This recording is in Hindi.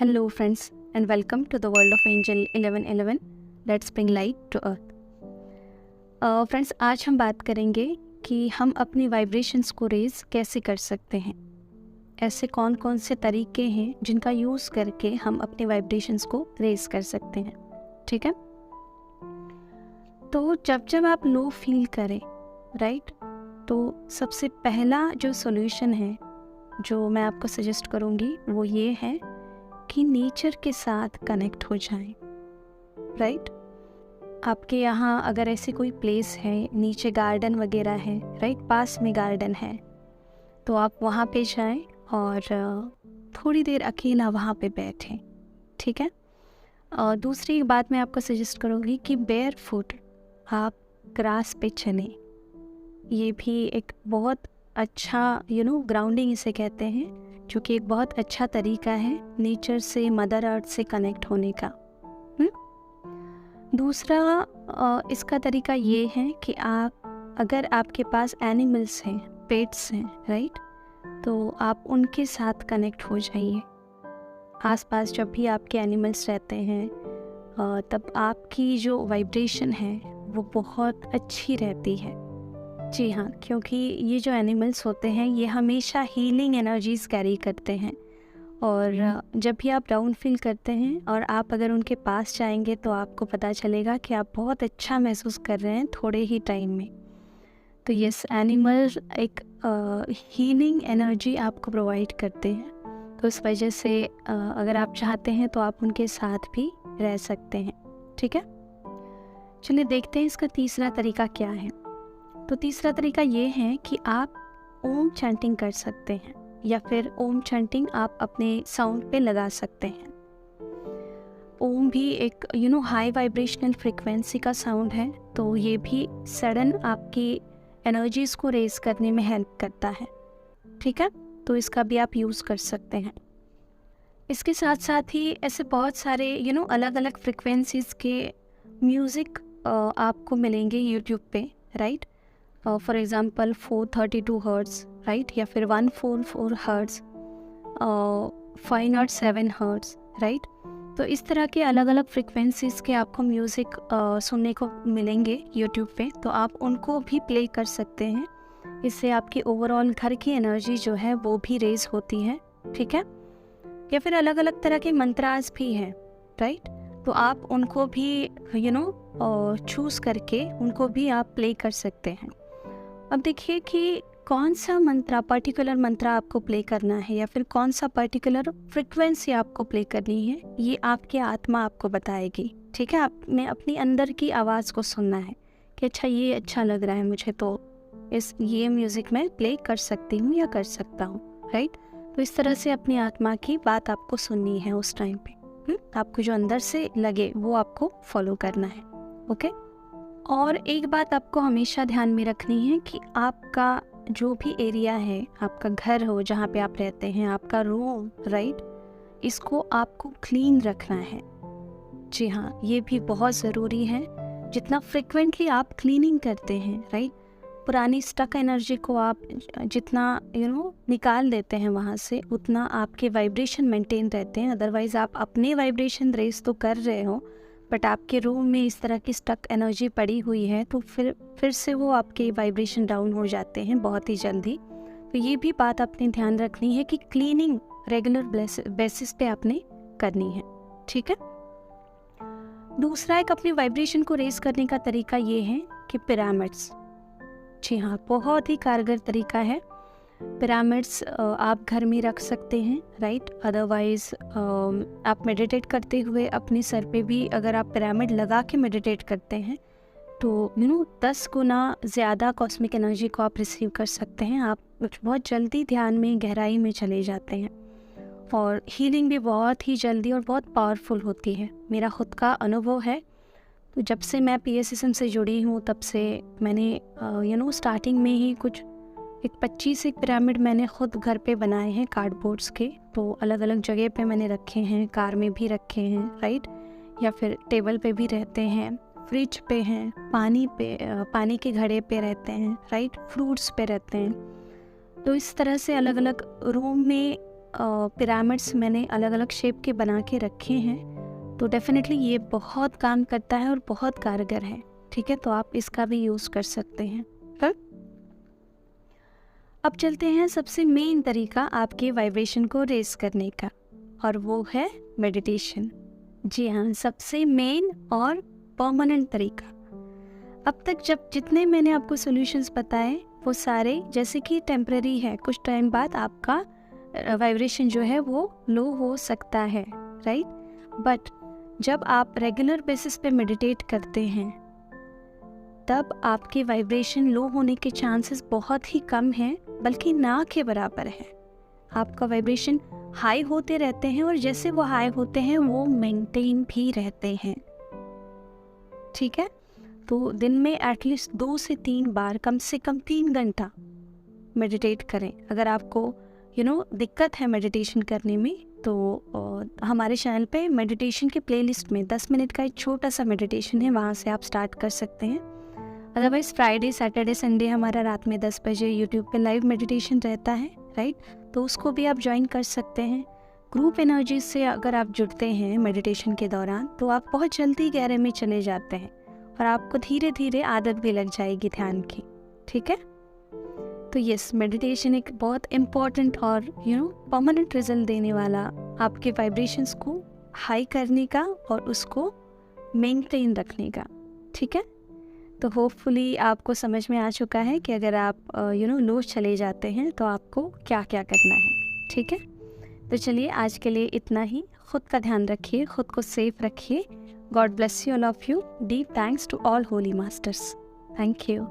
Hello, friends, and welcome to the world of Angel 1111. Let's bring light to earth. Friends, आज हम बात करेंगे कि हम अपनी वाइब्रेशंस को रेज कैसे कर सकते हैं। ऐसे कौन कौन से तरीके हैं जिनका यूज़ करके हम अपने वाइब्रेशंस को रेज कर सकते हैं। ठीक है, तो जब आप लो फील करें, राइट, तो सबसे पहला जो सॉल्यूशन है जो मैं आपको सजेस्ट करूँगी वो ये है कि नेचर के साथ कनेक्ट हो जाएं। राइट, आपके यहाँ अगर ऐसी कोई प्लेस है, नीचे गार्डन वगैरह है, राइट, पास में गार्डन है, तो आप वहाँ पे जाएं और थोड़ी देर अकेला वहाँ पे बैठें। ठीक है, और दूसरी बात मैं आपको सजेस्ट करूँगी कि बेयर फुट आप ग्रास पे चलें। ये भी एक बहुत अच्छा ग्राउंडिंग इसे कहते हैं, जो कि एक बहुत अच्छा तरीका है नेचर से, मदर अर्थ से कनेक्ट होने का। दूसरा इसका तरीका ये है कि आप, अगर आपके पास एनिमल्स हैं, पेट्स हैं, राइट, तो आप उनके साथ कनेक्ट हो जाइए। आसपास जब भी आपके एनिमल्स रहते हैं तब आपकी जो वाइब्रेशन है वो बहुत अच्छी रहती है। जी हाँ, क्योंकि ये जो एनिमल्स होते हैं ये हमेशा हीलिंग एनर्जीज़ कैरी करते हैं, और जब भी आप डाउन फील करते हैं और आप अगर उनके पास जाएंगे तो आपको पता चलेगा कि आप बहुत अच्छा महसूस कर रहे हैं थोड़े ही टाइम में। तो यस, एनिमल्स एक हीलिंग एनर्जी आपको प्रोवाइड करते हैं, तो इस वजह से अगर आप चाहते हैं तो आप उनके साथ भी रह सकते हैं। ठीक है, चलिए देखते हैं इसका तीसरा तरीका क्या है। तो तीसरा तरीका ये है कि आप ओम चैंटिंग कर सकते हैं, या फिर ओम चैंटिंग आप अपने साउंड पे लगा सकते हैं। ओम भी एक हाई वाइब्रेशनल फ्रिक्वेंसी का साउंड है, तो ये भी सडन आपकी एनर्जीज़ को रेज करने में हेल्प करता है। ठीक है, तो इसका भी आप यूज़ कर सकते हैं। इसके साथ साथ ही ऐसे बहुत सारे अलग अलग फ्रिक्वेंसीज़ के म्यूज़िक आपको मिलेंगे यूट्यूब पे, right. For example 432 hertz, right, या फिर 144 हर्ट्ज़, 507 हर्ट्ज़, राइट। तो इस तरह के अलग अलग फ्रिक्वेंसीज़ के आपको म्यूज़िक सुनने को मिलेंगे यूट्यूब पे, तो आप उनको भी प्ले कर सकते हैं। इससे आपकी ओवरऑल घर की एनर्जी जो है वो भी रेज होती है। ठीक है, या फिर अलग अलग तरह के मंत्रास भी हैं, राइट, तो आप उनको भी चूज़ करके उनको भी आप प्ले कर सकते हैं। अब देखिए कि कौन सा मंत्रा, पर्टिकुलर मंत्रा आपको प्ले करना है, या फिर कौन सा पर्टिकुलर फ्रिक्वेंसी आपको प्ले करनी है, ये आपकी आत्मा आपको बताएगी। ठीक है, आपने अपनी अंदर की आवाज़ को सुनना है कि अच्छा, ये अच्छा लग रहा है मुझे, तो ये म्यूज़िक मैं प्ले कर सकती हूँ या कर सकता हूँ, राइट। तो इस तरह से अपनी आत्मा की बात आपको सुननी है उस टाइम पे। आपको जो अंदर से लगे वो आपको फॉलो करना है। ओके, और एक बात आपको हमेशा ध्यान में रखनी है कि आपका जो भी एरिया है, आपका घर हो जहाँ पे आप रहते हैं, आपका रूम, राइट, इसको आपको क्लीन रखना है। जी हाँ, ये भी बहुत ज़रूरी है। जितना फ्रिक्वेंटली आप क्लीनिंग करते हैं, राइट, पुरानी स्टक एनर्जी को आप जितना निकाल देते हैं वहाँ से, उतना आपके वाइब्रेशन मेंटेन रहते हैं। अदरवाइज़ आप अपने वाइब्रेशन रेस तो कर रहे हो, बट आपके रूम में इस तरह की स्टक एनर्जी पड़ी हुई है, तो फिर से वो आपके वाइब्रेशन डाउन हो जाते हैं बहुत ही जल्दी। तो ये भी बात आपने ध्यान रखनी है कि क्लीनिंग रेगुलर बेसिस पे आपने करनी है। ठीक है, दूसरा एक अपनी वाइब्रेशन को रेज करने का तरीका ये है कि पिरामिड्स। जी हाँ, बहुत ही कारगर तरीका है। पिरामिड्स आप घर में रख सकते हैं, राइट। अदरवाइज़ आप मेडिटेट करते हुए अपने सर पे भी अगर आप पिरामिड लगा के मेडिटेट करते हैं तो 10 गुना ज़्यादा कॉस्मिक एनर्जी को आप रिसीव कर सकते हैं। आप बहुत जल्दी ध्यान में, गहराई में चले जाते हैं, और हीलिंग भी बहुत ही जल्दी और बहुत पावरफुल होती है। मेरा खुद का अनुभव है। तो जब से मैं PSSM से जुड़ी हूँ तब से मैंने स्टार्टिंग में ही कुछ 25 एक पिरामिड मैंने खुद घर पे बनाए हैं कार्डबोर्ड्स के। तो अलग अलग जगह पे मैंने रखे हैं, कार में भी रखे हैं, राइट, या फिर टेबल पे भी रहते हैं, फ्रिज पे हैं, पानी के घड़े पे रहते हैं, राइट, फ्रूट्स पे रहते हैं। तो इस तरह से अलग अलग रूम में पिरामिड्स मैंने अलग अलग शेप के बना के रखे हैं, तो डेफिनेटली ये बहुत काम करता है और बहुत कारगर है। ठीक है, तो आप इसका भी यूज़ कर सकते हैं। पर अब चलते हैं सबसे मेन तरीका आपके वाइब्रेशन को रेज करने का, और वो है मेडिटेशन। जी हाँ, सबसे मेन और परमानेंट तरीका। अब तक जब जितने मैंने आपको सॉल्यूशंस बताए वो सारे जैसे कि टेम्पररी है, कुछ टाइम बाद आपका वाइब्रेशन जो है वो लो हो सकता है, राइट। बट जब आप रेगुलर बेसिस पे मेडिटेट करते हैं तब आपके वाइब्रेशन लो होने के चांसेस बहुत ही कम हैं, बल्कि ना के बराबर है। आपका वाइब्रेशन हाई होते रहते हैं और जैसे वो हाई होते हैं वो मेंटेन भी रहते हैं। ठीक है, तो दिन में एटलीस्ट 2 से 3 बार, कम से कम 3 घंटा मेडिटेट करें। अगर आपको दिक्कत है मेडिटेशन करने में, तो हमारे चैनल पे मेडिटेशन के प्लेलिस्ट में 10 मिनट का एक छोटा सा मेडिटेशन है, वहाँ से आप स्टार्ट कर सकते हैं। अदरवाइज़ फ्राइडे, सैटरडे, संडे हमारा रात में 10 बजे यूट्यूब पे लाइव मेडिटेशन रहता है, राइट। तो उसको भी आप ज्वाइन कर सकते हैं। ग्रुप एनर्जी से अगर आप जुड़ते हैं मेडिटेशन के दौरान तो आप बहुत जल्दी गहरे में चले जाते हैं और आपको धीरे धीरे आदत भी लग जाएगी ध्यान की। ठीक है, तो यस, मेडिटेशन एक बहुत इम्पॉर्टेंट और परमानेंट रिजल्ट देने वाला, आपके वाइब्रेशंस को हाई करने का और उसको मेंटेन रखने का। ठीक है, तो होपफुली आपको समझ में आ चुका है कि अगर आप लो चले जाते हैं तो आपको क्या क्या करना है। ठीक है, तो चलिए आज के लिए इतना ही। खुद का ध्यान रखिए, खुद को सेफ रखिए। God bless you, all of you. Deep thanks to all holy masters. Thank you.